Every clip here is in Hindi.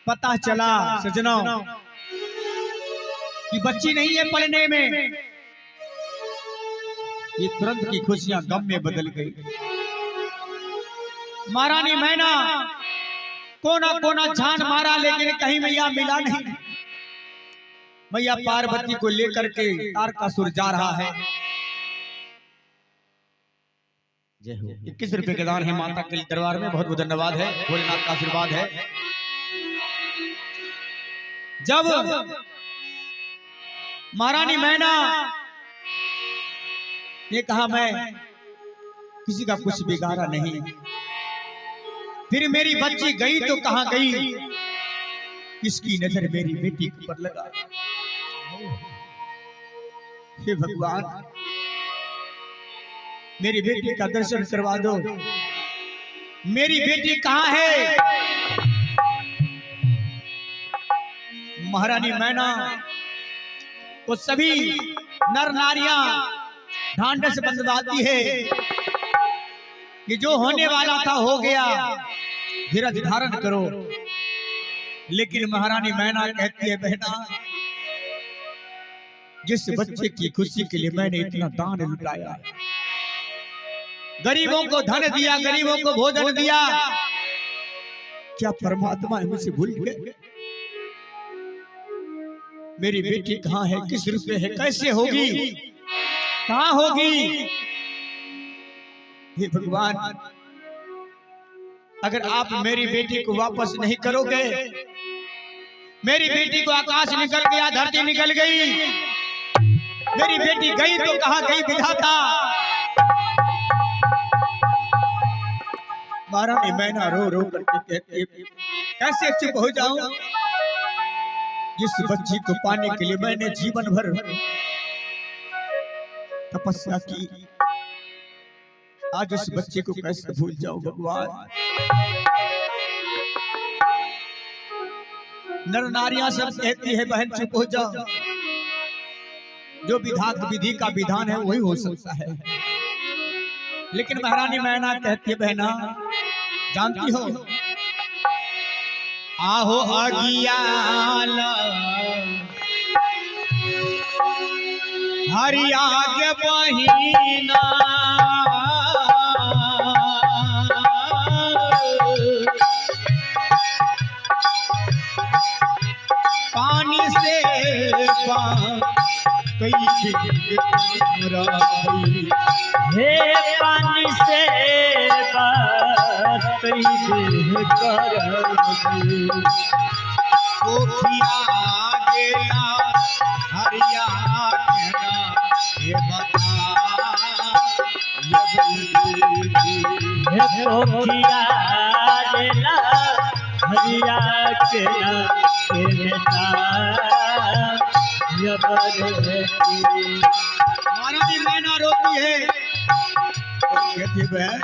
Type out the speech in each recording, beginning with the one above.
पता चला सजनों कि बच्ची नहीं है पलने में, ये तुरंत की खुशियां गम में बदल गई। महारानी मैना कोना कोना छान मारा, लेकिन कहीं मैया मिला नहीं। मैया पार्वती को लेकर के तारकासुर जा रहा है। 21 रुपए के दान है माता के दरबार में, बहुत बहुत धन्यवाद है, भोलेनाथ का आशीर्वाद है। जब महारानी मैना ने कहा मैं किसी का कुछ बिगाड़ा नहीं, फिर मेरी बच्ची गई तो कहां गई, किसकी नजर मेरी बेटी पर लगा। हे भगवान, मेरी बेटी का दर्शन करवा दो, मेरी बेटी कहां है। महारानी मैना को सभी नर नारियां ढांढस बंधवाती है कि जो होने वाला था हो गया, धीरज धारण करो। लेकिन महारानी मैना कहती है बहना, जिस बच्चे की खुशी के लिए मैंने इतना दान लुटाया, गरीबों को धन दिया, गरीबों को भोजन दिया, क्या परमात्मा मुझसे भूल गए। मेरी बेटी कहाँ है, किस रूप में है, कैसे होगी, कहाँ होगी। हे भगवान, अगर आप मेरी बेटी को वापस नहीं करोगे, मेरी बेटी को आकाश निकल गया, धरती निकल गई, मेरी बेटी गई तो कहां गई विधाता। महारानी मैना रो रो करके कहती है कैसे चुप हो जाऊं, जिस बच्ची को पाने के लिए मैंने जीवन भर तपस्या की, आज उस बच्चे को कैसे भूल जाऊं भगवान। नर नारियां सब कहती है बहन चुप हो जाओ, जो विधि का विधान है वही हो सकता है। लेकिन महारानी मैना कहती है बहना, जानती हो आहो अगियाल हरिया के बहिना, पानी से हे पानी से कोठिया गेला हरिया हे बता, कोठिया गेला हरिया के महारानी मैना रोती है, कहती बहन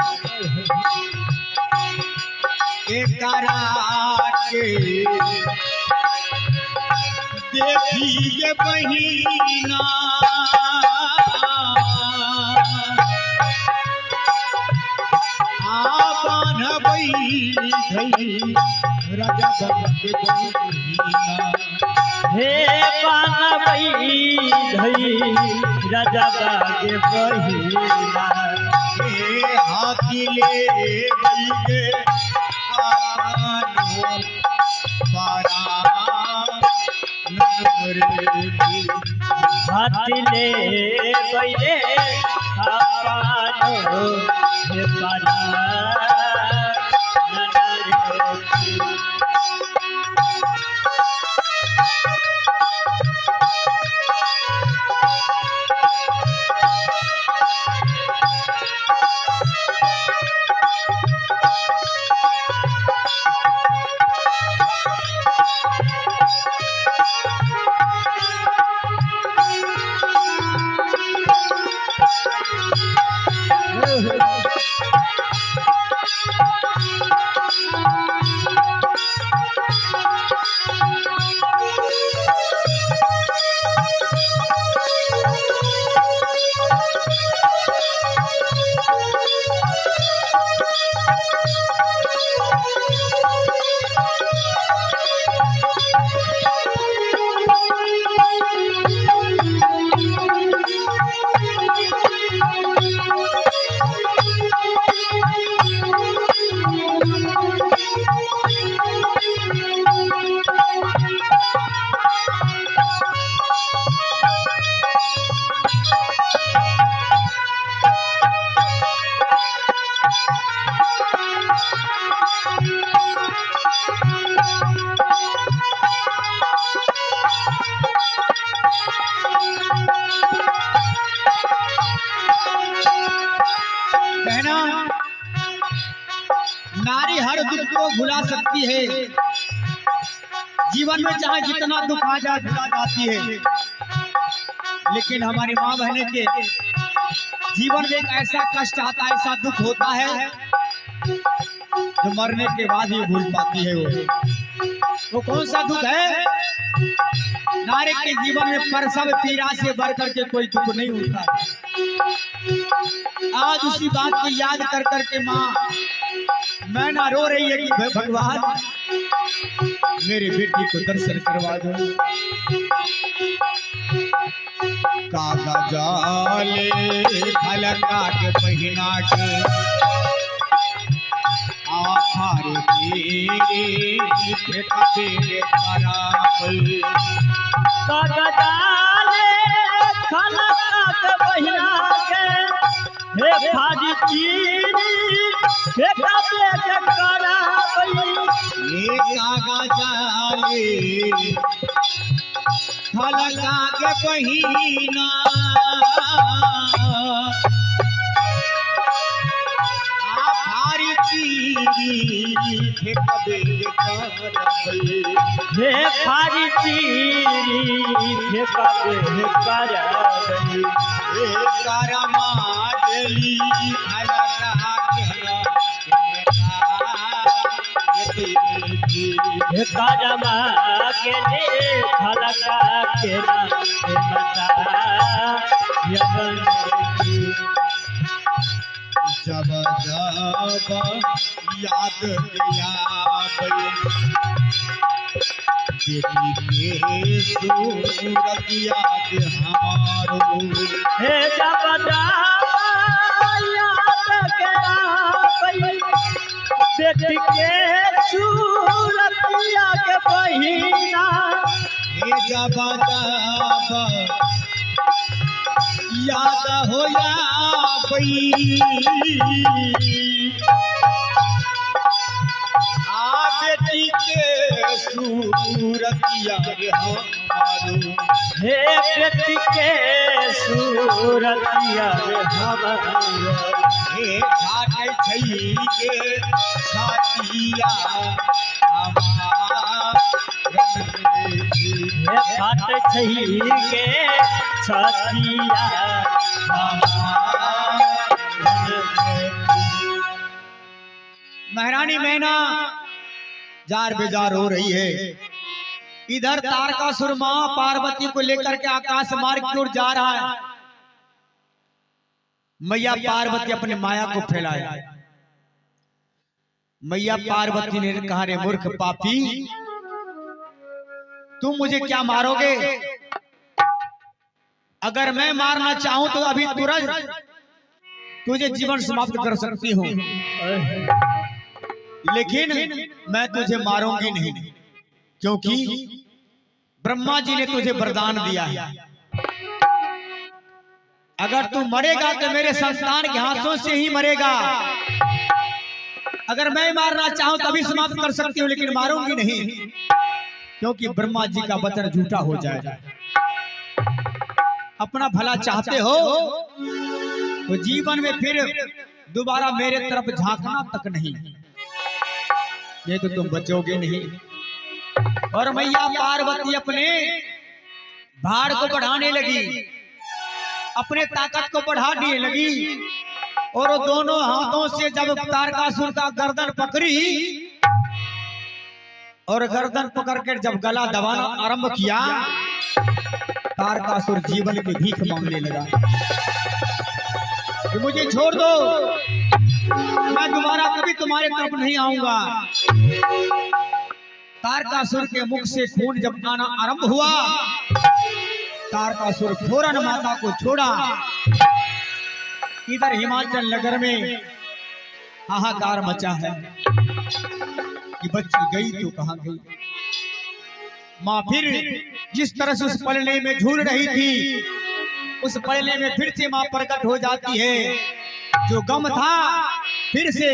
देखिए बहिना, आपन राजा के बहिना, हे पाना भई राजा के बहिना, हे हाकिले बलगे आनो पारा हाथिले बैले आपानो हे पारा भुला सकती है। जीवन में चाहे जितना दुख आ जाए भुला जाती है, लेकिन हमारी माँ बहने के जीवन में एक ऐसा कष्ट आता है, ऐसा दुख होता है जो मरने के बाद ही भूल पाती है। वो कौन सा दुख है? नारी के जीवन में प्रसव पीड़ा से बढ़ करके कोई दुख नहीं होता। आज उसी बात को याद कर करके माँ मैना रो रही है कि भगवान मेरे बेटी को दर्शन करवा दो। कागा जाले खलका के पहिना के आखारे तेरे फेंका तेरे करापल। कागा जाले खलका के पहिना के हे फाड़ी चीरी फेंका तेरे करापल। ये कागा जाले खलका के पहिना आखारी चीरी फेंका तेरे करापल। हे फाड़ी चीरी फेंका तेरे करापल। करमाजली खलका हे कारमा के ले खलका के ना बता यवन की। जब जब याद किया बेटी के सूरत याद हमारो। हे जब याद के आबई बेटी के सूरत के बहिना। हे जब जब याद हो या बेटी के सूरत याद हमारो। हे बेटी के सूरत याद हमारो। हे घाट छई के छातिया हे घाट छई के छातिया। महारानी मैना जार बेजार हो रही है। इधर तारकासुर मां पार्वती को लेकर के आकाश मार्ग की ओर जा रहा है। मैया पार्वती अपने माया को फैलाए। मैया पार्वती ने कहा, रे मूर्ख पापी, तुम मुझे क्या मारोगे? अगर मैं मारना चाहूं तो अभी तुरंत तुझे जीवन समाप्त कर सकती हूं, लेकिन मैं तुझे मारूंगी नहीं, क्योंकि ब्रह्मा जी ने तुझे वरदान दिया है। अगर तू मरेगा तो मेरे संतान के हाथों से ही मरेगा। अगर मैं मारना चाहूं तभी समाप्त कर सकती हूँ, लेकिन मारूंगी नहीं, क्योंकि ब्रह्मा जी का वचन झूठा हो जाएगा। अपना भला चाहते हो तो जीवन में फिर दोबारा मेरे तरफ झांकना तक नहीं, ये तो तुम बचोगे नहीं। और मैया पार्वती अपने भार को बढ़ाने लगी, अपने ताकत को बढ़ाने लगी, और वो दोनों हाथों से जब तारकासुर का गर्दन पकड़ी और गर्दन पकड़ कर जब गला दबाना आरंभ किया, तारकासुर जीवन की भीख मांगने लगा कि मुझे छोड़ दो, मैं दोबारा कभी तुम्हारे तरफ नहीं आऊंगा। तारकासुर के मुख से खून जब आना आरंभ हुआ, तारकासुर फौरन माता को छोड़ा। इधर हिमाचल नगर में हाहाकार मचा है कि बच्ची गई तो कहां गई। मां फिर जिस तरह से उस पलने में झूल रही थी, उस पलने में फिर से मां प्रकट हो जाती है। जो गम था फिर से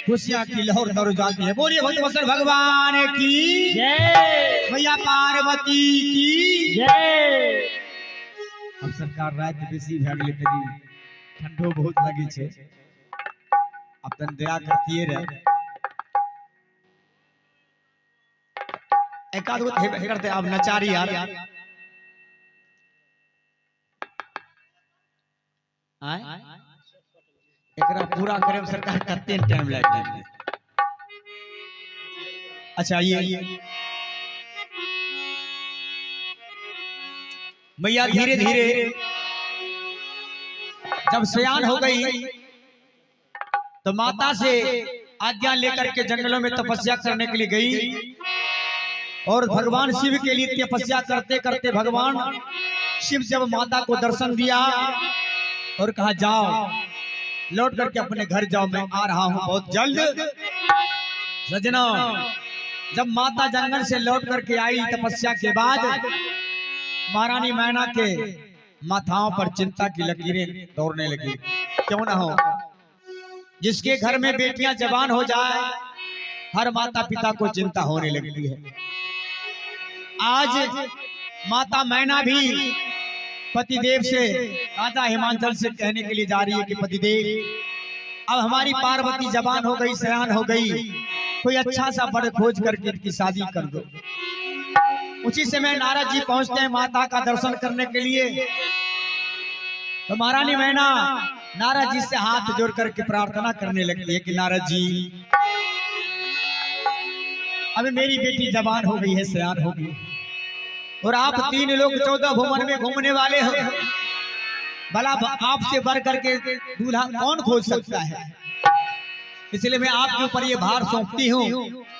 खुशियां की लहर दौड़ जाती है। बोलिए भगवती भगवान की जय, मैया पार्वती की जय। अब सरकार रात बेसी भए गेलै, तनी ठंडो बहुत लगी छे, अब तन दया करतिए रे। एक आध गो करते आप नचारी यार आय एकरा पूरा करे में सरकार कते टाइम लग जाए। अच्छा ये मैया धीरे धीरे जब सयान हो गई तो माता से आज्ञा लेकर के जंगलों में तपस्या करने के लिए गई और भगवान शिव के लिए तपस्या करते करते भगवान शिव जब माता को दर्शन दिया और कहा जाओ लौट करके अपने घर जाओ, मैं आ रहा हूं बहुत जल्द। सजना जब माता जंगल से लौट करके आई तपस्या के बाद महारानी मैना के माथाओं पर चिंता की लकीरें दौड़ने लगी। क्यों ना हो, जिसके घर में बेटियां जवान हो जाए हर माता पिता को चिंता होने लगती है। आज माता मैना भी पतिदेव से राजा हिमांचल से कहने के लिए जा रही है कि पतिदेव अब हमारी पार्वती जवान हो गई, सयान हो गई, कोई अच्छा सा वर खोज करके इनकी शादी कर दो। उसी समय नारद जी पहुंचते हैं माता का दर्शन करने के लिए। तो महारानी मैना नारद जी से हाथ जोड़ करके प्रार्थना करने लगती है कि नारद जी अब मेरी बेटी जवान हो गई है, सयान हो गई, और आप 3 लोग 14 भुवन में घूमने वाले हो, भला आपसे बढ़ करके दूल्हा कौन खोज सकता है। इसलिए मैं आपके ऊपर ये भार सौंपती हूँ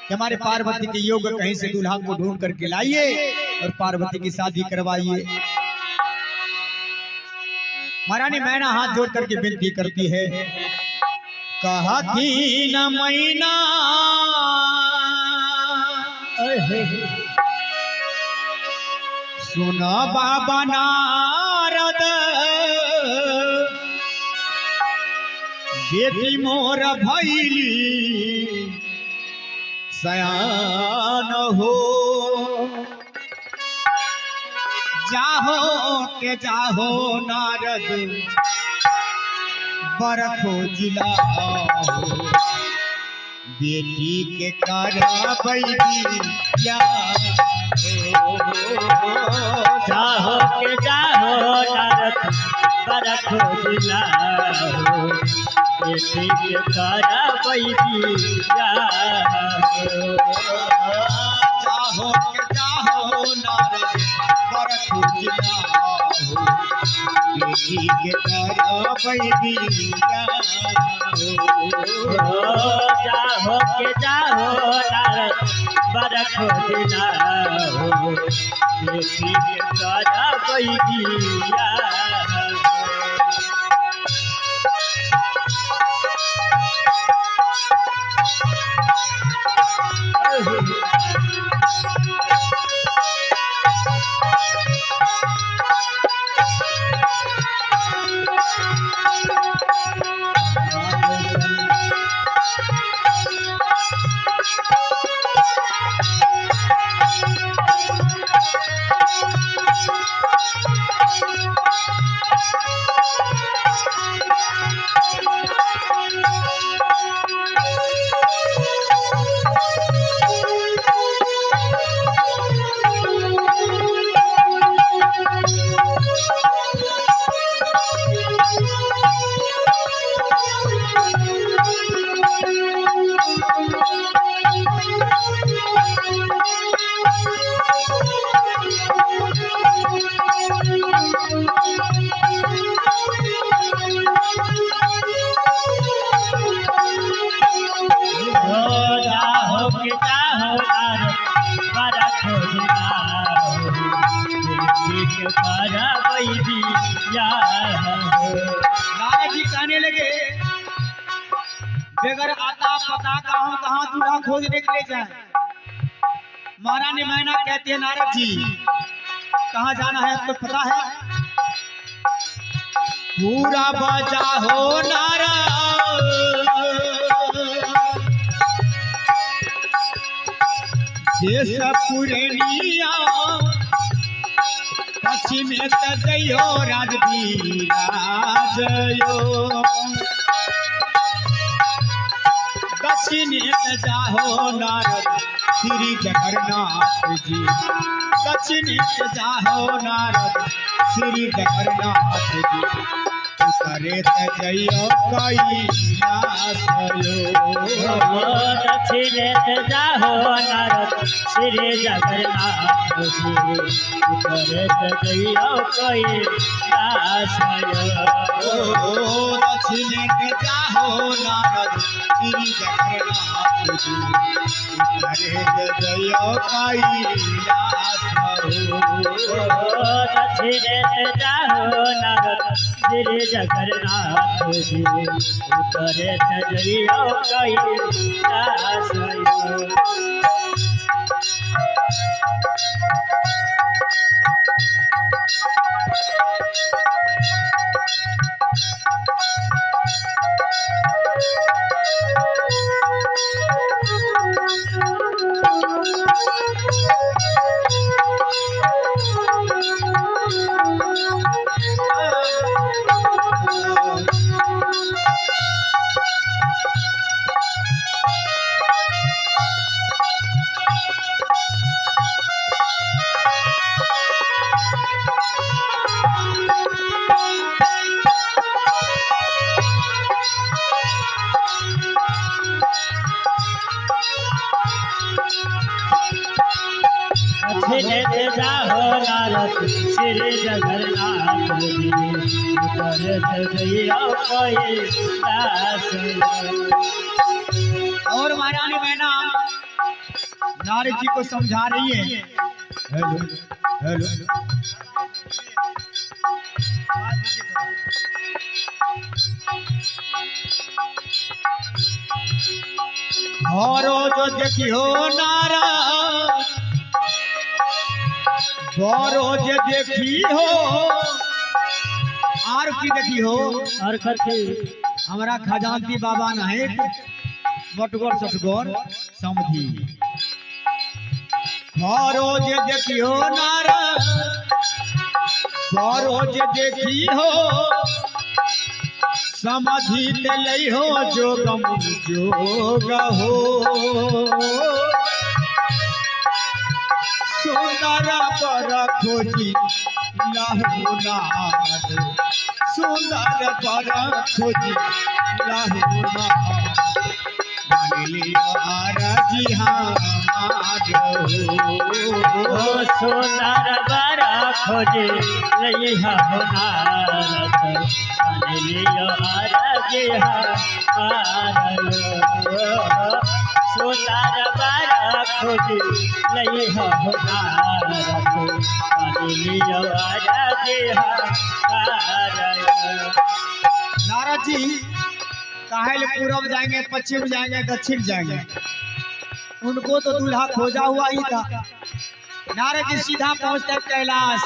कि हमारे पार्वती के योग कहीं से दूल्हा को ढूंढ करके लाइए और पार्वती की शादी करवाइए। महारानी मैना हाथ जोड़ करके विनती करती है, कहती न मैना सुना बाबा नारद बेटी मोर भैली सयान हो, जाहो के जाहो नारद बरखो जिला बेटी के करबई जाहो के जाहो नारद बरखो जिला बेटी के करबई जाहो के जाहो नारद बरखो जिला बेटी के करबई जाहो के जाहो नारद बरखो जिला बेटी के करबई नारद जी कहने लगे बेगर आता पता कहाँ दूल्हा खोजने के लिए जाए। महारानी मैना कहती है नारद जी कहाँ जाना है आपको पता है? पूरा बजा हो नारद ये पुरनिया पश्चिम तजयो राजवीरा जयो दक्ष दक्षिणे जाहो नारद श्री जगन्नाथ जी, दक्षिणे जाहो नारद श्री जगन्नाथ जी, करे जइयो कैलासयो। दक्षिणे जाहो नारद श्री जगन्नाथ जी, करे जइयो कैलासयो। दक्षिणे जाहो नारद श्री जगन्नाथ जी, करे जइयो कैलासयो। दक्षिणे जाहो नारद श्री जगन्नाथ जी, करे जइयो कैलासयो। दक्षिणे जाहो नारद श्री जगन्नाथ जी, करे जइयो कैलासयो। और महारानी मैना नारद जी को समझा रही है। हेलो हेलो औरो जो देखियो नारद, औरो जो देखी हो, आर की देखी हो, और कथी हमारा खजानती बाबा नहीं बटगोर सटगोर समधी। औरो जो देखियो नारद, औरो जो देखी हो, समाधि लई हो जोगम जोग हो। सुंदर पर खोजी लहु नाद, सुंदर पर खोजी लहु नाद, मान लियो आरजी हमारो। सुंदर बड़ा खोजे लइहा हो नारद, मान लियो आरजी हमारो। सुंदर बड़ा खोजे लइहा हो नारद, मान लियो आरजी हमारो। नारद जी काहे पूरब जाएंगे, पश्चिम जाएंगे, दक्षिण जाएंगे, उनको तो दूल्हा खोजा हुआ ही था। नारद जी सीधा पहुंचते कैलाश,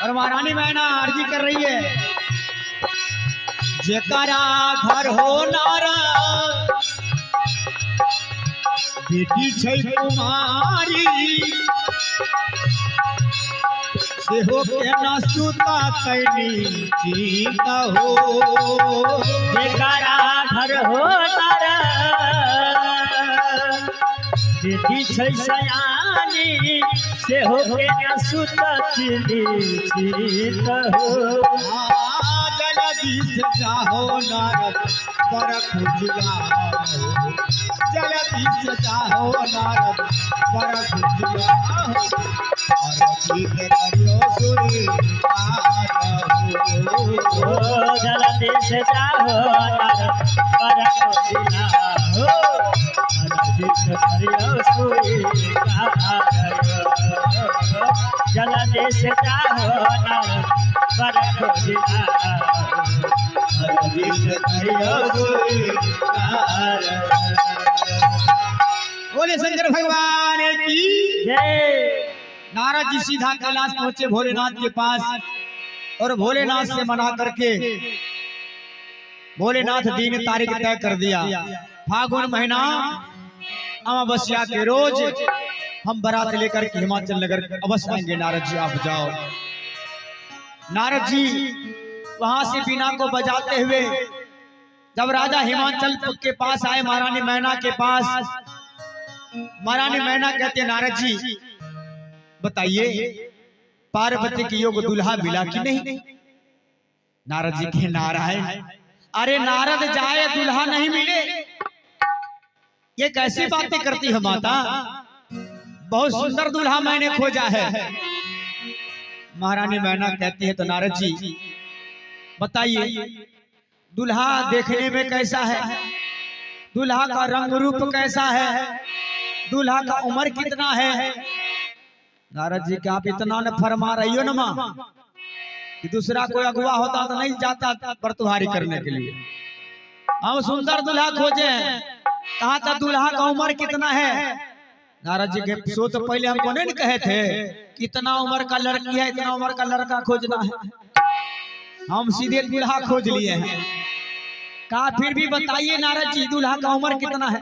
और महारानी मैना अर्जी कर रही है, जेकरा घर हो नारद बेटी छै कुमारी, सेहो के न सुता तैनी जीत हो। जेकरा घर हो नारद बेटी छै सयानी, सेहो के न सुतत निश्चित हो। जल्दी से जाहो नारद पर खुजला, जल्दी से जाहो नारद पर खुजला, और गीत करियो सुरी जल्दी से जाहो नारद पर खुजला हो, और गीत करियो स्वीकार। जल्दी से जाहो नारद पर खुजला, और गीत करियो स्वीकार। बोले शंकर भगवान की जय। नारद जी सीधा कैलाश पहुंचे भोलेनाथ के पास, और भोलेनाथ से मना करके भोलेनाथ दिन तारीख तय कर दिया। फागुन महीना अमावस्या के रोज हम बारात लेकर के हिमाचल नगर अवश्य आएंगे। नारद जी आप जाओ। नारद जी वहां से बीना को बजाते हुए जब राजा हिमाचल के पास आए महारानी मैना के पास, महारानी मैना कहते नारद जी बताइए पार्वती की योग दुल्हा मिला कि नहीं? नारद जी के नारायण, अरे नारद जाए दुल्हा नहीं मिले, ये कैसी बातें करती है माता? बहुत सुंदर दुल्हा मैंने खोजा है। महारानी मैना कहती है तो नारद जी बताइए दुल्हा देखने में कैसा है, दुल्हा का रंग रूप कैसा है, दुल्हा का उम्र कितना है? नारद जी क्या आप इतना न फरमा रही हो न माँ कि दूसरा कोई अगुआ होता तो नहीं जाता परतुहारी करने के लिए। हम सुंदर दुल्हा खोजे हैं, कहा था दुल्हा का उम्र कितना है? नारद जी के सो तो पहले हमको नहीं कहे थे कितना उम्र का लड़की है, इतना उम्र का लड़का खोजना है, हम सीधे दुल्हा खोज लिए हैं। कहा फिर भी बताइए नारद जी दुल्हा का उम्र कितना है?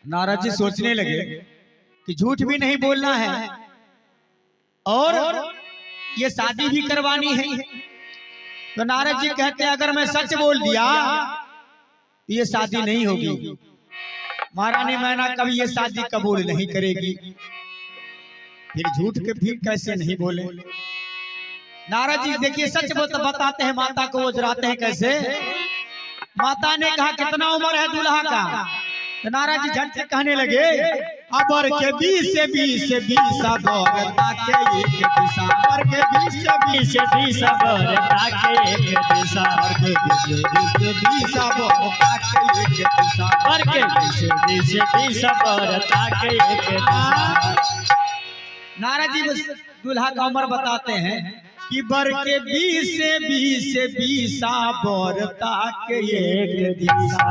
नारद जी सोचने लगे कि झूठ भी नहीं बोलना है और ये शादी भी करवानी है। तो नारद जी कहते हैं अगर मैं सच बोल दिया तो ये शादी नहीं होगी, महारानी मैना कभी ये शादी कबूल नहीं करेगी। फिर झूठ के फिर कैसे नहीं बोले? नारद जी देखिए सच बताते हैं, माता को वो जराते हैं कैसे? माता ने कहा कितना उम्र है दूल्हा का? तो नारद जी झट से कहने लगे अबर के 20 से 20 से 20 अबर ताके एक दिशा, अबर के 20 से 20 से 20 अबर ताके एक दिशा, अबर के 20 से 20 अबर ताके एक दिशा, अबर के 20 से 20 अबर ताके एक दिशा। नारद जी बस दूल्हा का उम्र बताते हैं कि बर के 20 से 20 से 20 अबर ताके एक दिशा।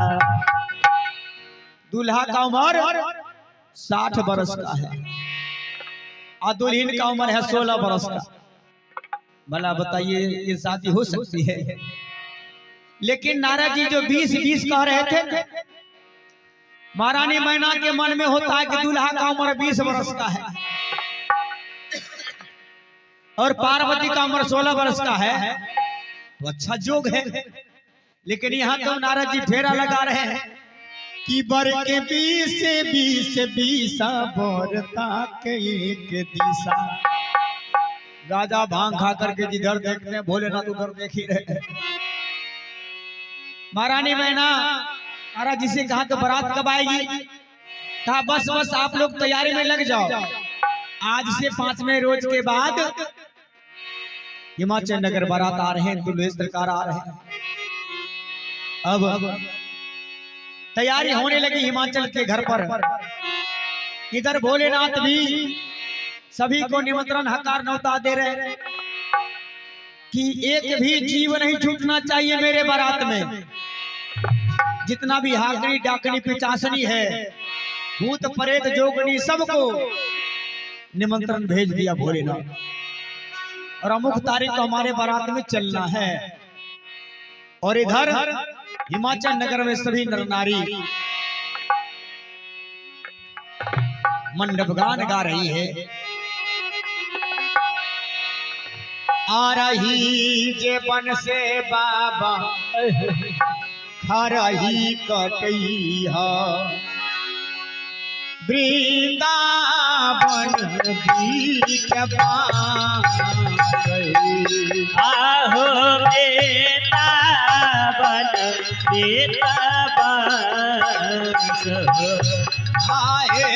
दूल्हा का उम्र 60 बरस का है और दुल्हन का उम्र है 16 बरस का। भला बताइए ये शादी हो सकती है? लेकिन नारद जी जो 20-20 कह रहे थे, महारानी मैना के मन में होता है कि दूल्हा का उम्र 20 बरस का है और पार्वती का उम्र 16 बरस का है, तो अच्छा जोग है। लेकिन यहाँ तो नारद जी फेरा लगा रहे हैं कि बर के 20 से 20 से 20 अबर ताके एक दिशा। गाजा भांग खा करके जिधर देखते हैं भोलेनाथ उधर देख ही रहे। महारानी मैना महाराज जी से कहा तो बारात कब आएगी? कहा बस बस आप लोग तैयारी में लग जाओ, आज से 5वें रोज के बाद हिमाचल नगर बारात आ रहे हैं, दूल्हे सरकार आ रहे हैं। अब तैयारी होने लगी हिमाचल के घर पर। इधर भोलेनाथ भी सभी को निमंत्रण हकार न्योता दे रहे कि एक भी जीव नहीं छूटना चाहिए मेरे बारात में। जितना भी हाकनी डाकनी पिचासनी है, भूत प्रेत जोगनी, सबको निमंत्रण भेज दिया भोलेनाथ। और अमुक तारीख को हमारे बारात में चलना है। और इधर हिमाचल नगर में सभी नर नारी मंडप गान गा रही है। आ रही जे बन से बाबा खरही कटैया, वृंदावन बीच आहो वृंदावन वृंदावन आए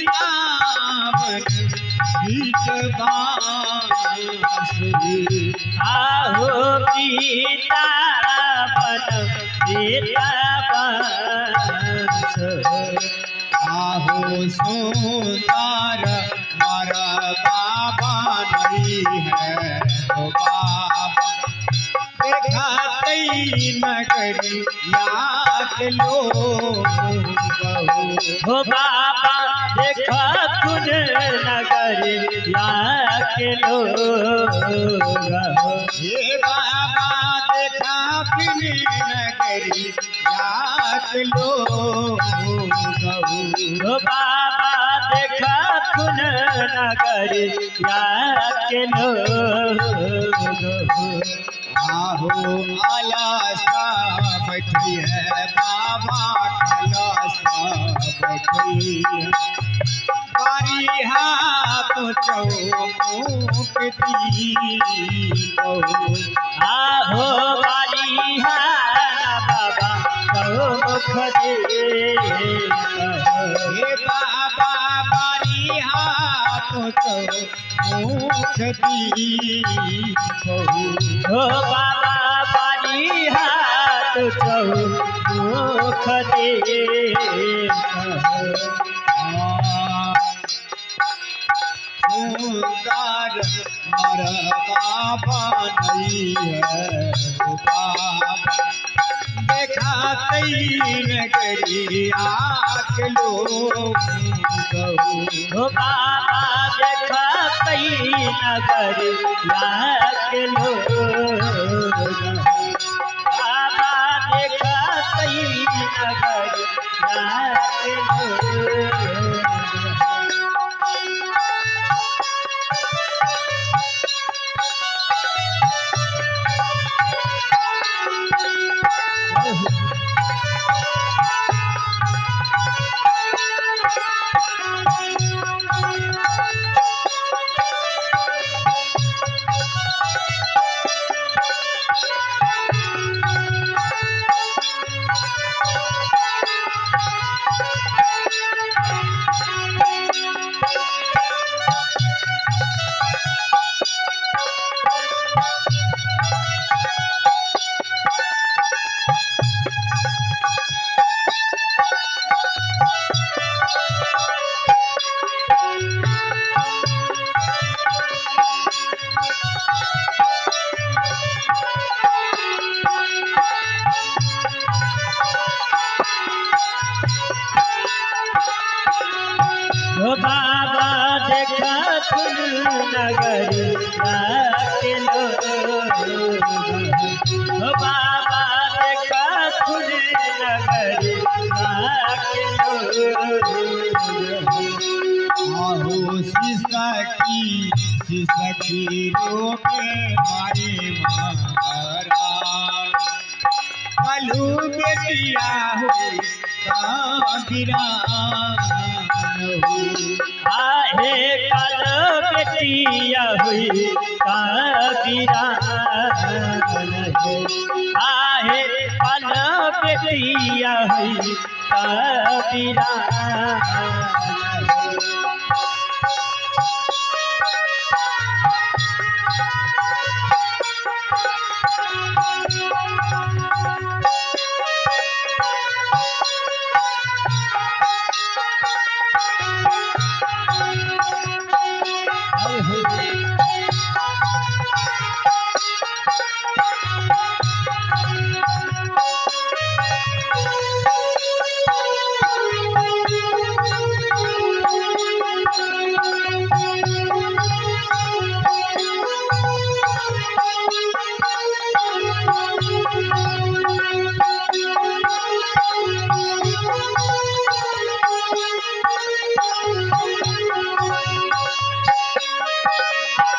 वृंदावन बीच आहो वृंदावन वृंदावन आहो सुंदर मारा बाबा नहीं है ओ बाबा, देखा नगरी याद लो हो बाबा, देखा कुन नगरी याद लो हे बाबा, देखा कुन नगरी याद लो हो बाबा, देखा कुन नगरी याद लो। आहो आलासा बैठी है बाबा कलासा बैठी बारी हाथ चौमुखती आहो बारी हाना बाबा मुख दे हे बाबा बारी हाथ चौमुखती हो बाबा बारी हाथ मुख दे सुंदर मर बाबा नहीं है बाबा देखा तीन गरिया के लोग हो बाबा देखा कई नगर लाख लोग बाबा देखा कई नगर लाख लोग हो बाबा देखा तुम नगर लाख लोग हो बाबा देखा तुम नगर लाख लोग आहो सिसकी रोके मारे महाराज कलू बेटिया हो आहे कल बेटिया हुई काबिरा आहे कल बेटिया हुई काबिरा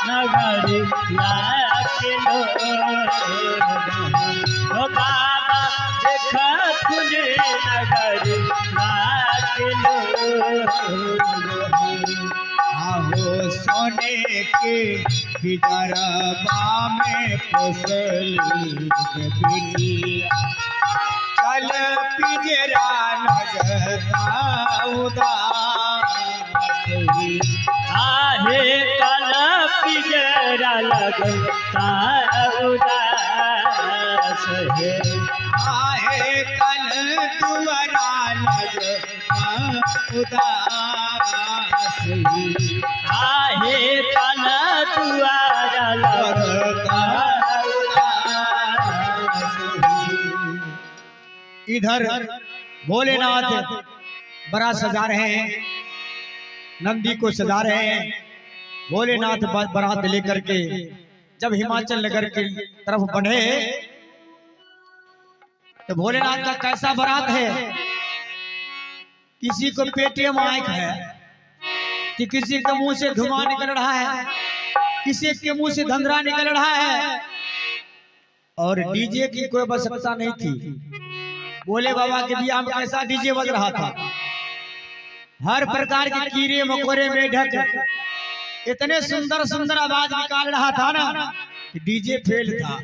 नगर लाख लोग हो बाबा देखा तुझे नगर लाख लोग आहो सोने के बिदरबा में पोसली बिटिया कल पिजरा लगता उदास आहे कल पिजरा लगता उदास है आहे कल तुअरा लगता उदास आहे कल दुआरा लगता इधर भोलेनाथ बड़ा सजा रहे हैं, नंदी को सजा रहे हैं। भोलेनाथ बारात लेकर के जब हिमाचल नगर की तरफ बढ़े तो भोलेनाथ का कैसा बारात है, किसी को पेटीएम आंख है कि किसी के मुंह से धुआं निकल रहा है, किसी के मुंह से धंधरा निकल रहा है। और डीजे की कोई आवश्यकता नहीं थी। बोले बाबा के बियाह में कैसा डीजे बज रहा था, हर प्रकार के कीड़े मकोड़े मेढक इतने सुंदर सुंदर आवाज निकाल रहा था ना कि डीजे फेल था।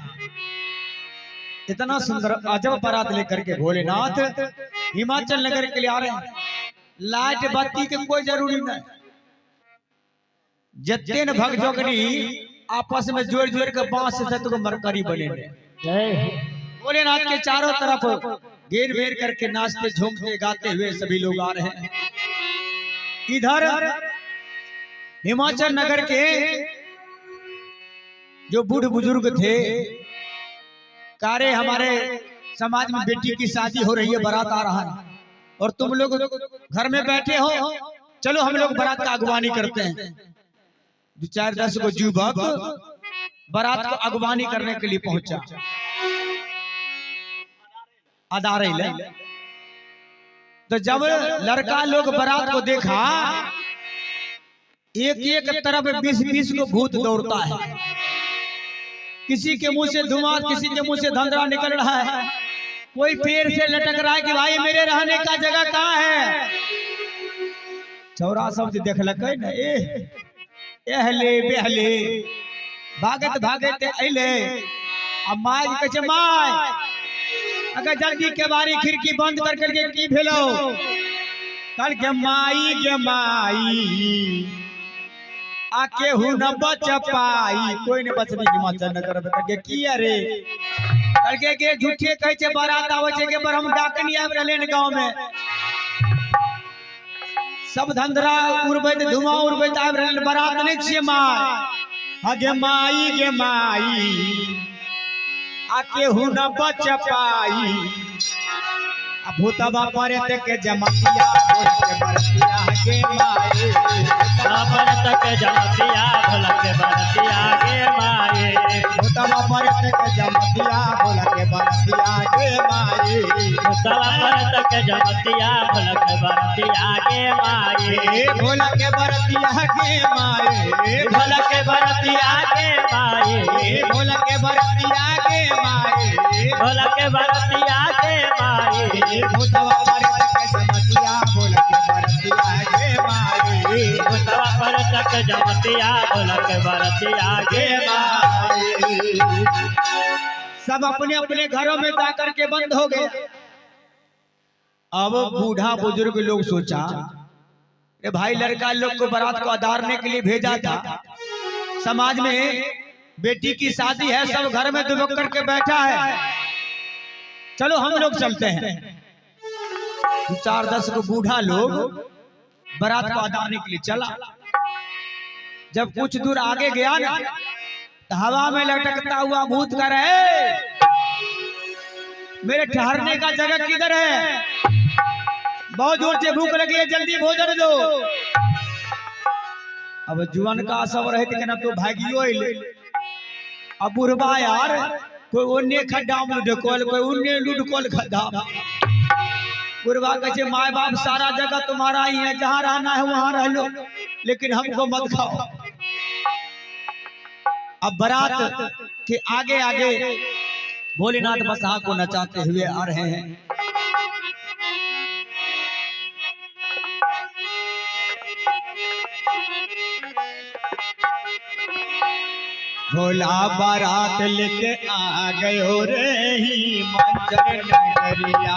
इतना सुंदर अजब बारात लेकर के भोलेनाथ हिमाचल नगर के लिए आ रहे हैं। लाइट बत्ती के कोई जरूरी नहीं, जत्ते न भग जोगनी आपस में जोड़ जोड़ के बांस से तो मरकरी बने। भोलेनाथ के चारों तरफ घेर घेर करके नाचते झूमते गाते हुए सभी लोग आ रहे हैं। इधर हिमाचल नगर के जो बूढ़ बुजुर्ग थे, कारे हमारे समाज में बेटी की शादी हो रही है, बारात आ रहा है और तुम लोग घर में बैठे हो, चलो हम लोग बारात का अगवानी करते हैं। 4-10 को युवक बारात को अगवानी करने के लिए पहुंचा अदारे ले। तो जब लड़का लोग बारात को देखा, एक एक तरफ 20-20 को भूत दौड़ता है, किसी के मुंह से धुआं, किसी के मुंह से धंधरा निकल रहा है, कोई पेड़ से लटक रहा है कि भाई मेरे रहने का जगह कहाँ है। चौरा सब देख लगे न, एहले बेहले भागत भागत अले। अब माय कहे माय अगर जल्दी के बारी खिड़की बंद कर करके की भेलो, कल के माई आके हूं न बच पाई, कोई ने बचने हिमाचल नगर में करके की अरे करके के झूठे कहे छे बारात आवे छे के पर हम डाकनी आब रहले न गांव में, सब धंधरा उड़बैत धुआं उड़बैत आब रहले, बारात नहीं छे माय गे माई आके हूं न बच पाई। भूतबा परत के जमतिया के बरतिया गे माए, परत के जमतिया भोला के बरतिया गे माए, भूतबा परत के जमतिया भोला के बरतिया गे माए, भूतबा परत के जमतिया भोला के बरतिया गे माए, भोला के बरतिया गे माए, भोला के बरतिया गे माए, भोला के बरतिया गे माए, भोला के बरतिया गे माए, भूतबा परत के जमतिया भोला के बरतिया गे माए, भूतबा परत के जमतिया भोला के बरतिया गे माए। सब अपने अपने घरों में जाकर के बंद हो गए। अब बूढ़ा बुजुर्ग लोग सोचा कि भाई लड़का लोग को बारात को अदारने के लिए भेजा था, समाज में बेटी की शादी है, सब घर में दुबक करके बैठा है, चलो हम लोग चलते हैं। 4-10 को बूढ़ा लोग बारात को अदारने के लिए चला। जब कुछ दूर आगे गया ना, तो हवा में लटकता हुआ भूत कर है, मेरे ठहरने का जगह किधर है, बहुत जोर से भूख लगी है, जल्दी भोजन दो। अब जुआन का सब रहे थे ना तो भागियो ले। अब बुढ़वा यार कोई उन्ने खड्डा में ढकोल, कोई उन्ने लुढ़कोल खड्डा। बुढ़वा कहे माँ बाप सारा जगह तुम्हारा ही है, जहाँ रहना है वहां रह लो, लेकिन हमको मत खाओ। अब बारात के आगे आगे भोलेनाथ बसहा को नचाते हुए आ रहे हैं। भोला बारात लेके आ गयो रे हिमाचल नगरिया,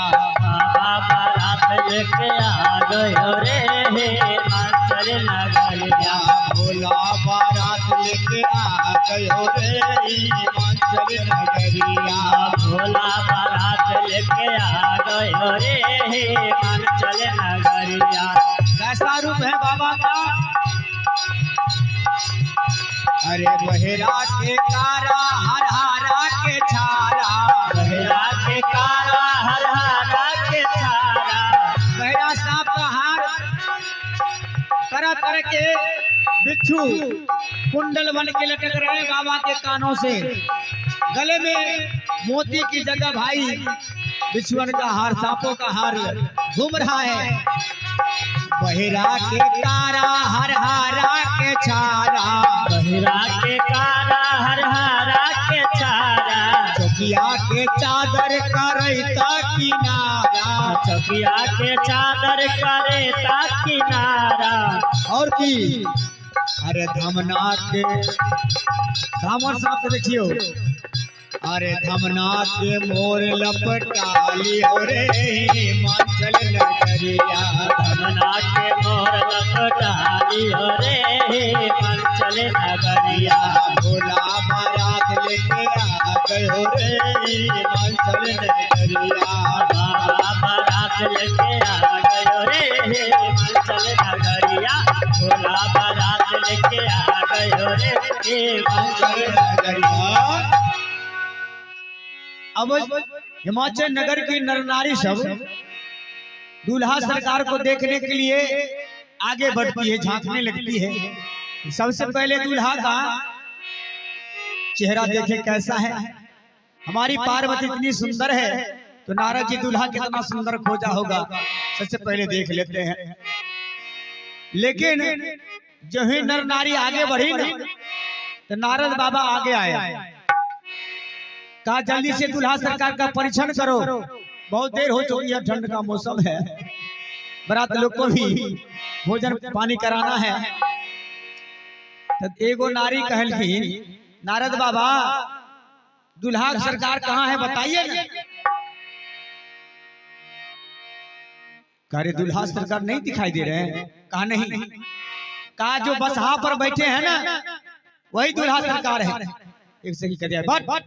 बारात लेके आ गयो रे हिमाचल नगरिया, भोला बारात लेके आ गयो रे हिमाचल नगरिया, भोला बारात लेके आ गयो रे हिमाचल नगरिया। कैसा रूप है बाबा का, अरे बहेरा के कारा हर हारा के छारा, बहेरा के कारा हर हारा के छारा, बहेरा सांप का हार, तरह तरह के बिच्छू कुंडल बन के लटक रहे हैं बाबा के कानों से, गले में मोती की जगह भाई बिच्छुअन का हार, सांपों का हार घूम रहा है। बहेरा के कारा हर हारा के छारा, बहेरा के कारा हर हारा के छारा, चुप चौकिया के चादर करैता किनारा। चौकिया के चादर करे ता किनारा। और की अरे धमना के धामर साहब देखियो, अरे धमना के मोर लपटाली रे हिमाचल नगरिया। धमना के मोर लपटाली रे हिमाचल नगरिया। भोला बारात लेके आ गयो रे हिमाचल नगरिया। बाबा बारात लेके आ गयो रे हिमाचल नगरिया। भोला बारात लेके आ गयो रे हिमाचल नगरिया। अब हिमाचल नगर की नर नारी सब दूल्हा सरकार को देखने के लिए आगे बढ़ती है, झांकने लगती है। सबसे पहले दूल्हा का चेहरा देखे कैसा है। हमारी पार्वती इतनी सुंदर है तो नारद जी दूल्हा कितना सुंदर खोजा होगा, सबसे पहले देख लेते हैं। लेकिन जो ही नर नारी आगे बढ़ी ना तो नारद बाबा आगे आए, कहा जल्दी से दूल्हा सरकार का परीक्षण करो, बहुत देर हो चुकी है, ठंड का मौसम है, बारात लोग को भी भोजन पानी कराना है। तो एगो नारी कहलखिन नारद बाबा दूल्हा सरकार कहाँ है बताइए ना। कहे दूल्हा सरकार नहीं दिखाई दे रहे हैं। कहा नहीं, कहा जो बसहा पर बैठे हैं ना वही दूल्हा सरकार है। एक सही कर दिया, बट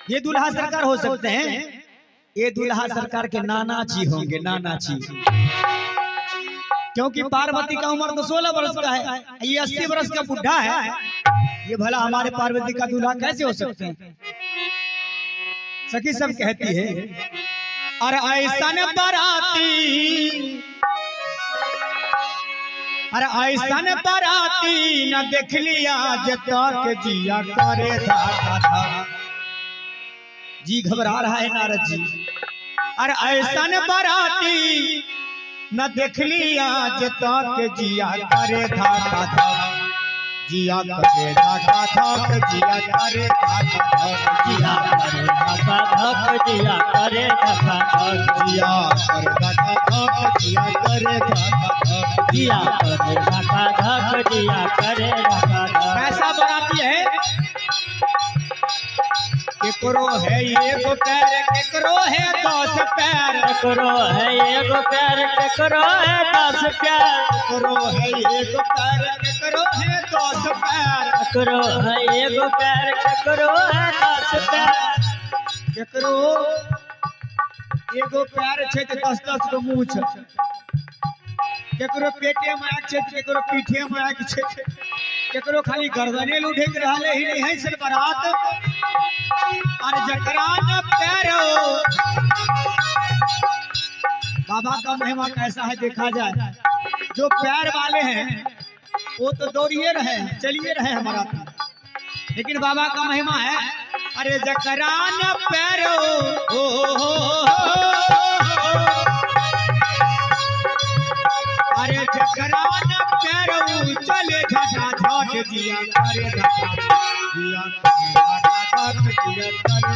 ये दूल्हा सरकार हो सकते हैं, ये दूल्हा सरकार के नाना जी होंगे, नाना जी। क्योंकि पार्वती का उम्र तो 16 वर्ष का है, ये 80 वर्ष का बुढ़ा है, ये भला हमारे पार्वती का दूल्हा कैसे हो सकते हैं। सखी सब कहती है अरे ऐसा न बराती, अरे ऐसा न बराती न देख लिया जता के जिया करे धागा धागा। जी घबरा रहा है नारद जी। अरे ऐसा न बराती न देख लिया जता के जिया करे धागा धागा। जिया करे धागा धागा, जिया करे धागा धागा, जिया करे धका धक, जिया करे धका धक, जिया करे धागा धागा, जिया करे धागा धागा। जिया करे धका धक, जिया करे धका धक। कैसा बनाती है, केकरो है एगो पैर, केकरो है 10 पैर, केकरो है एगो पैर, केकरो है 10 पैर, केकरो है एगो पैर, केकरो है 10 पैर, केकरो है एगो पैर, केकरो है 10 पैर, केकरो एगो पैर छै त 10-10 गो मुंह छै, केकरो पेटे में आँख छै, केकरो पीठे में आँख छै, केकरो खाली गर्दने उठे के रहले ही नहीं है सर बारात। और जकरा न पैरो, बाबा का महिमा कैसा है देखा जाए। जो पैर वाले हैं वो तो दौड़िए रहे, चलिए रहे हमारा, लेकिन बाबा का महिमा है अरे जकरा न पैरो अरे जकरा न पैरो चले झटा झट जिया करे धका जिया करे धका धक, जिया करे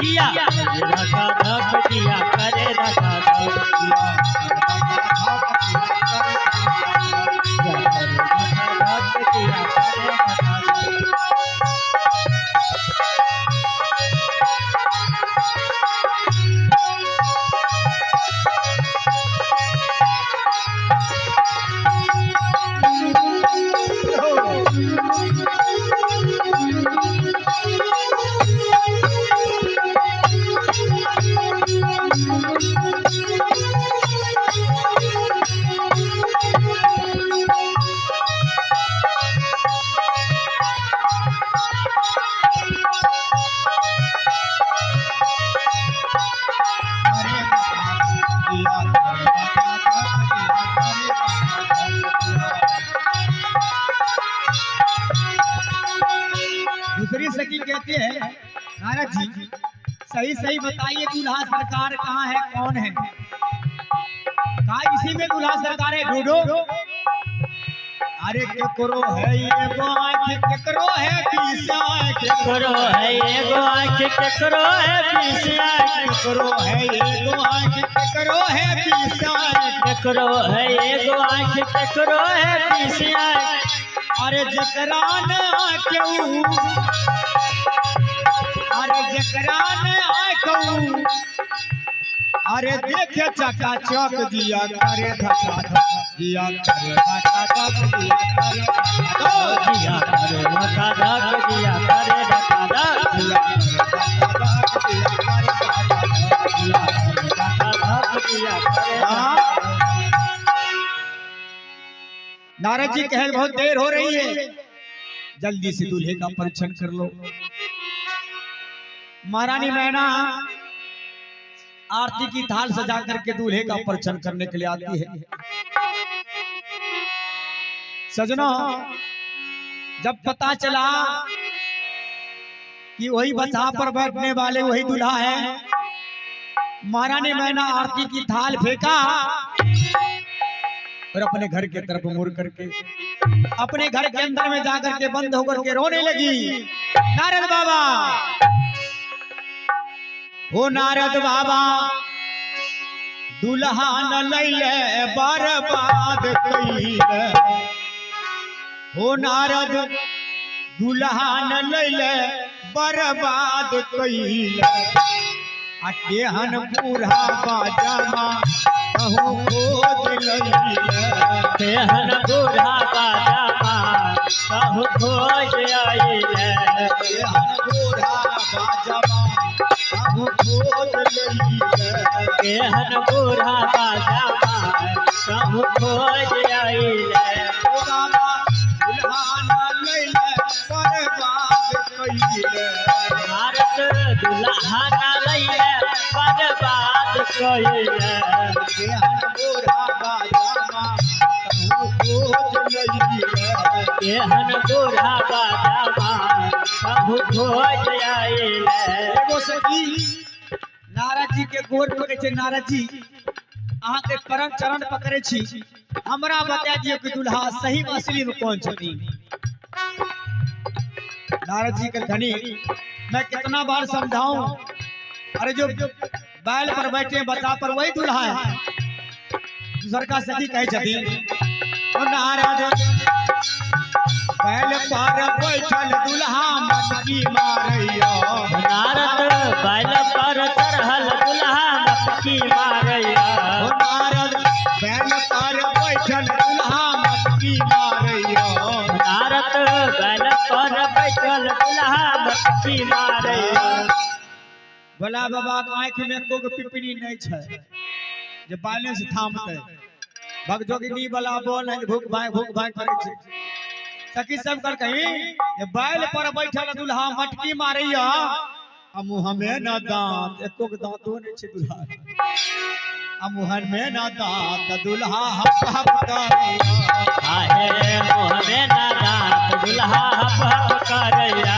जिया करे धका धक, जिया करे धका धक, जिया करे धका धक, जिया करे धका धक। दूसरी सखी कहते हैं नारद जी सही सही बताइए दूल्हा सरकार कहाँ है, कौन है। कहा इसी में दूल्हा सरकार है, ढूंढो। अरे केकरो है एगो आँख केकरो है 20 आँख केकरो है एगो आँख केकरो है 20 आँख केकरो है एगो आँख केकरो है 20 आँख केकरो है एगो आँख केकरो है 20 आँख अरे जकरा न आँखऊ अरे जकरा न आँखऊ अरे देखे चका चक दिया करे धक्का धक दिया करे धक्का धक दिया करे दिया करे धक्का धक दिया करे धक्का धक दिया करे नारद जी कहे बहुत देर हो रही है, जल्दी से दूल्हे का परीक्षण कर लो। महारानी मैना आरती की थाल सजा करके दूल्हे का परीक्षण करने के लिए आती है। सजनों, जब पता चला कि वही बसा पर बैठने वाले वही दूल्हा है, महारानी मैना आरती की थाल फेंका और अपने घर के तरफ मुड़ करके अपने घर के अंदर में जाकर के बंद होकर के रोने लगी। नारद बाबा, हो नारद बाबा, दुल्हा न लैले बर्बाद कइले। हो नारद, दुल्हा न लैले बर्बाद कइले। आ केहन बूढ़ा बाजमा कहूँ खोज लइले। केहन बूढ़ा बाजमा कहूँ खोज आइले। केहन बूढ़ा बाजमा कहूँ खोज लइले। केहन बूढ़ा बाजमा कहूँ खोज आइले। ओ बाबा, दुल्हा न लइले बर्बाद कइले। नारद, दुल्हा न लइले बर्बाद कइले। केहन बूढ़ा बाजमा कहूँ खोज लइले। केहन बूढ़ा बाजमा कहूँ खोज आइले। एगो सखी नारद जी के गोर पकड़े छे। नारद जी, अहाँ के परम चरण पकड़े छी, हमरा बता दियो कि दुल्हा सही में असली में कौन छथिन। नारद जी के धनी, मैं कितना बार समझाऊं, अरे जो बैल पर बैठे बता पर वही दूल्हा है। दूसर का सखी कहे छथिन, ओ नारद, बैल पर बैठल दुल्हा मटकी मारैया। नारद, बैल पर चढ़ल दुल्हा मटकी मारैया। ओ नारद, बैल पर बैठल दुल्हा मटकी मारैया। नारद, बैल पर बैठल दुल्हा मटकी मारैया। भोला बाबा के आँख में एको पिपनी नहीं छै जे बाले से थामते। भगजोगिनी वाला बोल है, भूख भाई करे छै। सखी सब कर कहीं ये बैल पर बैठल दुल्हा मटकी मारैया, आ मुँह में न दांत, एको के दांतो नहीं छै दुल्हा। आ मुँह में न दांत, दुल्हा हप हप करैया। आहे मुँह में न दांत, दुल्हा हप हप करैया।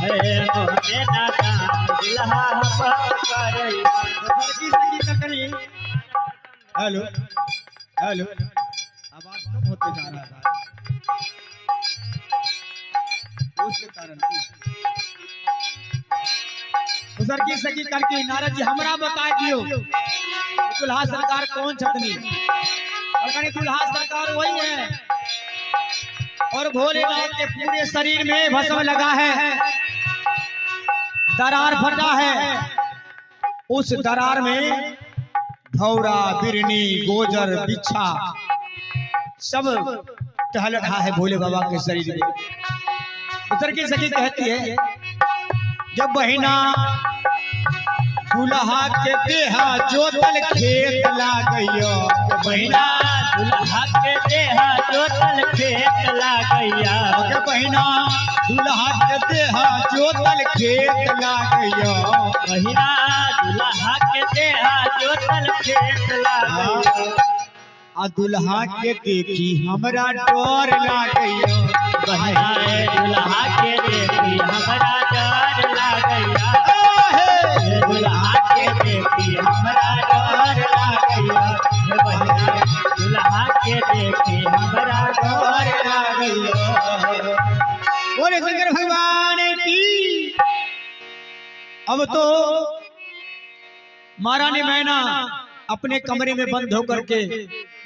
हे मुँह में न दांत, दुल्हा हप हप करैया। हेलो हेलो, आवाज कम होते जा रहा है उसके कारण। उधर की सखी करके नारद जी हमरा बता दियो दुल्हा सरकार कौन छतनी। और कहीं दुल्हा सरकार वही है, और भोलेनाथ के पूरे शरीर में भस्म लगा है, दरार फटा है। उस दरार में भौरा, बिरनी, गोजर, बिच्छा सब टहल रहा है भोले बाबा के शरीर में। उधर की सखी कहती है, जब बहिना दुल्हा के देहा जोतल खेत लागैया। बहिना दुल्हा के देहा जोतल खेत लागैया। बहिना दुल्हा के देहा जोतल खेत लागैया। बहिना दुल्हा के देहा जोतल खेत लागैया। आ दुल्हा के देखी हमरा डर लागैया। बहिना दुल्हा के देखी हमरा डर लागैया। दुल्हा के देखी हमरा डर लागैया। अब तो महारानी मैना अपने कमरे में बंद होकर के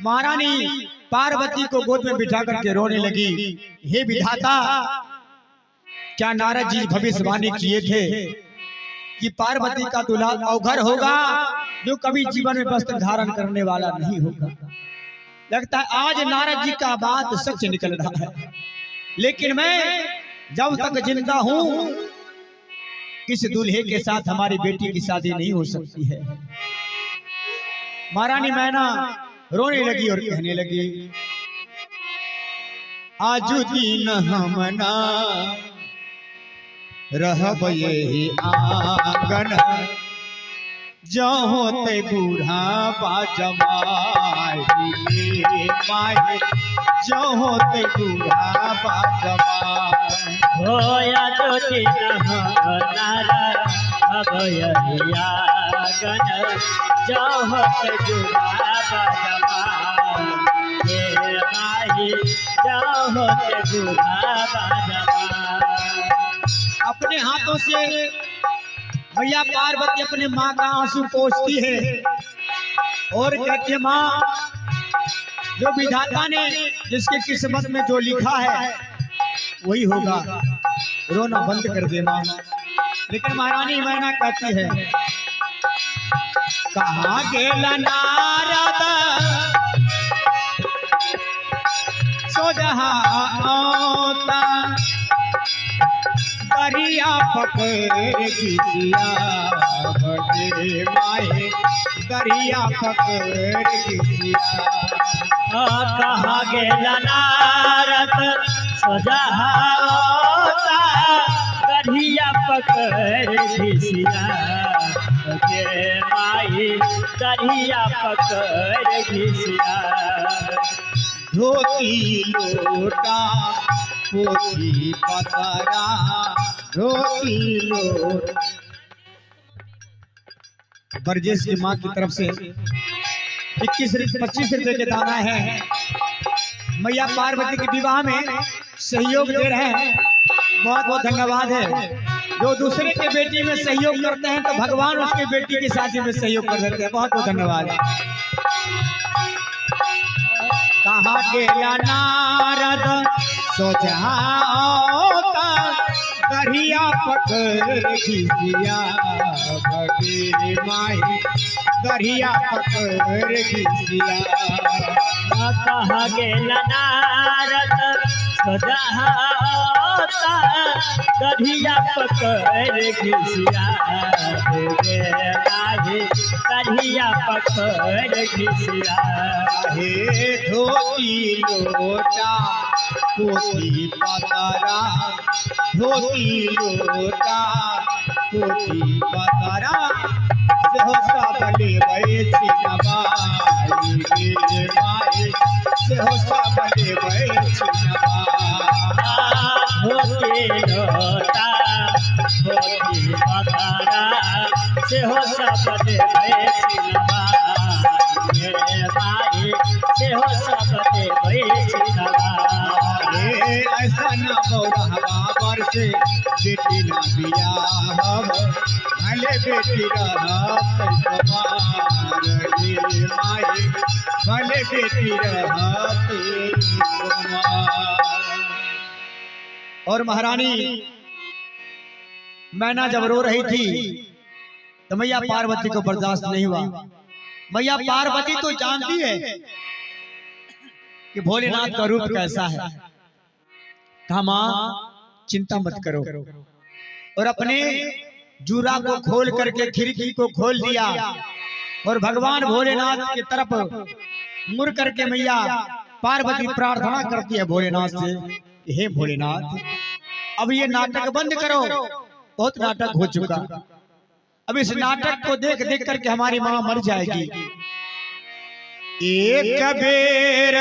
महारानी पार्वती को गोद में बिठा करके रोने लगी। हे विधाता, क्या नारद जी भविष्यवाणी किए थे कि पार्वती का दूल्हा अवघर होगा जो कभी जीवन में वस्त्र धारण करने वाला नहीं होगा। लगता है आज नारद जी का बात सच निकल रहा है। लेकिन मैं जब तक जिंदा हूं किस दूल्हे के साथ हमारी बेटी की शादी नहीं हो सकती है। महारानी मैना रोने लगी और कहने लगी, आजू दिन हमना रहब यही आंगन, जो होते बूढ़ा बाजमाई माए, जो होते बूढ़ा बाजमाई। होया तो दिन हमारा अब यही आंगन, जो होते बूढ़ा बाजमाई माई, जो होते बूढ़ा बाजमाई। अपने हाथों से भैया पार्वती अपने माँ का आंसू पोंछती है और कहती है, माँ जो विधाता ने जिसके किस्मत में जो लिखा है वही होगा, रोना बंद कर दे माँ। लेकिन महारानी मैना कहती है, कहाँ गेला नारद सो जहाँ दरिया पकड़ किसिया बड़े माए, दरिया पकड़ किसिया। कहाँ गेला नारद सजहा दरिया पकड़ किसिया बड़े माए, दरिया पकड़ किसिया। धोती लोटा पोथी पतरा, धोती लोट। बरजेश की माँ की तरफ से 21-25 रुपए के दाना है। मैया पार्वती के विवाह में सहयोग दे रहे हैं, बहुत बहुत धन्यवाद है। जो दूसरे के बेटी में सहयोग करते हैं तो भगवान उसके बेटी की शादी में सहयोग कर देते हैं। बहुत बहुत धन्यवाद। कहाँ गेला नारद सोझाता दरिया पकड़ खिसिया बड़े माई, दरिया पकड़ खिसिया। कहाँ गेला नारद सोझाता दरिया पकड़ खिसिया दरिया पकड़ खिसिया। हे धोती लोटा पोथी पतरा, धोती लोटा पोथी पतरा, सेहो सब लेबै छिनबाई गे माई, सेहो सब लेबै छिनबाई। धोती लोटा धोती पतरा, सेहो सब देबै छिनबाई माई, सेहो सब देबै छिनबाई। ऐसा न बौरहवा बरसे बेटी न बियाहब, भले बेटी रहत कुमार गे माई, भले बेटी रहत कुमार। और महारानी मैना जब रो रही थी तो मैया पार्वती को बर्दाश्त नहीं हुआ। मैया पार्वती तो जानती है कि भोलेनाथ का रूप कैसा है। कहा मां चिंता मत करो, और अपने जूरा को खोल करके खिड़की को खोल दिया और भगवान भोलेनाथ की तरफ मुड़ करके मैया पार्वती प्रार्थना करती है भोलेनाथ से, हे भोलेनाथ अब ये नाटक बंद करो, बहुत नाटक हो चुका। अब इस नाटक को देख देख करके हमारी मां मर जाएगी। एक बेर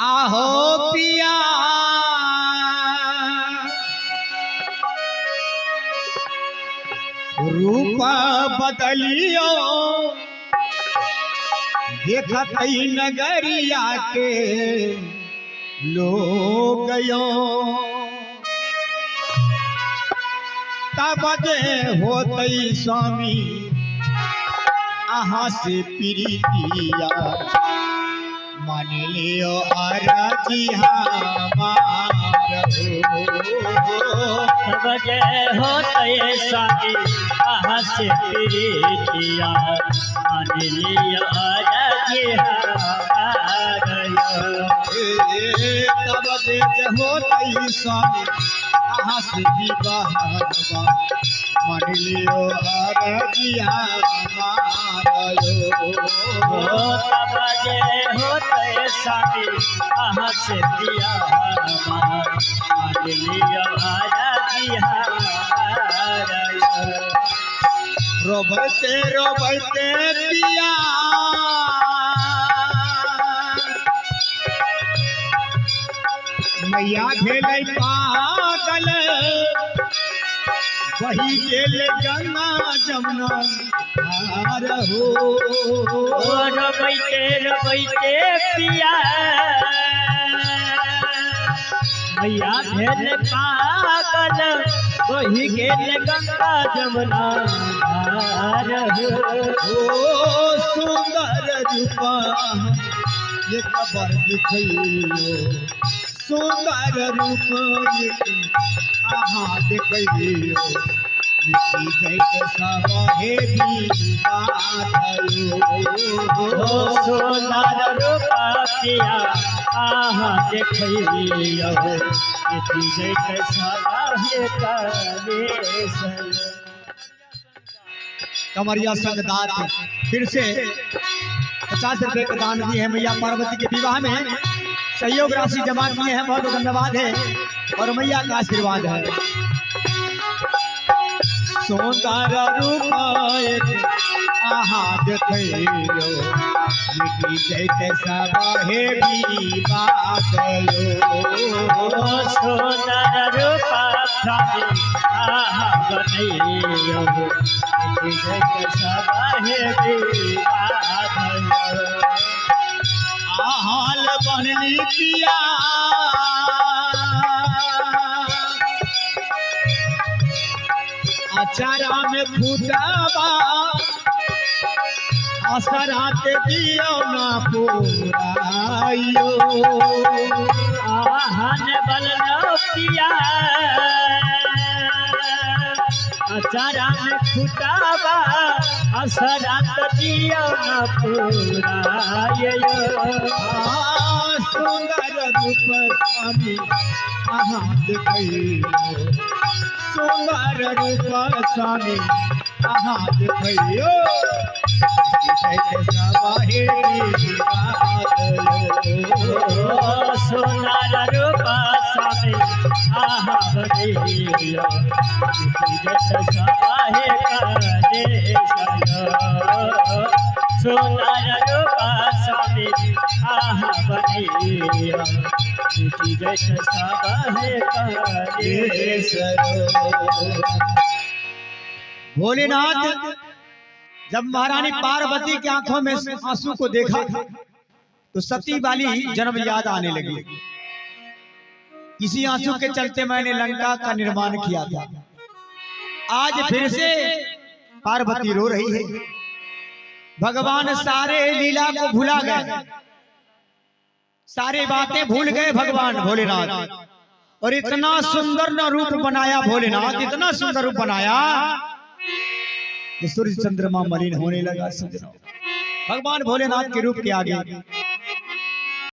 आहो पिया रूप बदलियो, देखत नगरिया के लोग तब जे होतई स्वामी अहाँ से प्रीतिया मान लियो अरजी हमार तब जे होते स्वामी आहा से प्रीतिया मान लिया अरजी तब जे होतई स्वामी अहाँ से विवाह मान लियो अरजी हमार तब जे होते स्वामी आहा से दिया मान लिया अरजी रोबते रोबते पिया मैया भेलै पागल वही गेल गंगा जमुना धार हो रबैते रबैते पिया मैया भेल पागल वही गेल गंगा जमुना धार हो। ओ सुंदर रूपा ये खबर दिखैयो सुंदर रूप अहाँ देखैयो मिट्टी जैसे सब हे सोनार रूपा पिया आहा देखैयो इति जैते सबाहे कलेश। कमरिया संगदार फिर से 50 रुपए का दान दिए हैं मैया पार्वती के विवाह में सहयोग राशि जमा किए हैं बहुत धन्यवाद है और मैया का आशीर्वाद है। सुंदर रूप आहा देखैयो मिट्टी जैते सब हे सोनार रूपा स्वामी आहा बनैयो इति जैते सबाहे हाल बनली पिया अचारा में फूटबा असरात दियो ना पुराइयो आहन बलनो पिया अचारा में फुटाबा असरात दियो न पुरायो। सुंदर रूप स्वामी अहाँ देखैयो सुंदर रूप स्वामी अहाँ देखैयो सोनार रूपा स्वामी आहा बनैयो सबाहे कलेश। सोनार रूपा स्वामी आहा बनैयो जैसे सबाहे कलेश। भोलेनाथ जब महारानी पार्वती की आंखों में आंसू को देखा तो सती वाली जन्म याद आने लगी। इसी आंसू के चलते मैंने लंका का निर्माण किया था। आज फिर से पार्वती रो रही है। भगवान सारे लीला को भुला गए, सारी बातें भूल गए भगवान भोलेनाथ। और इतना सुंदर न रूप बनाया भोलेनाथ, इतना सुंदर रूप बनाया कि सूर्य चंद्रमा मलिन होने लगा। भगवान भोलेनाथ के रूप के आगे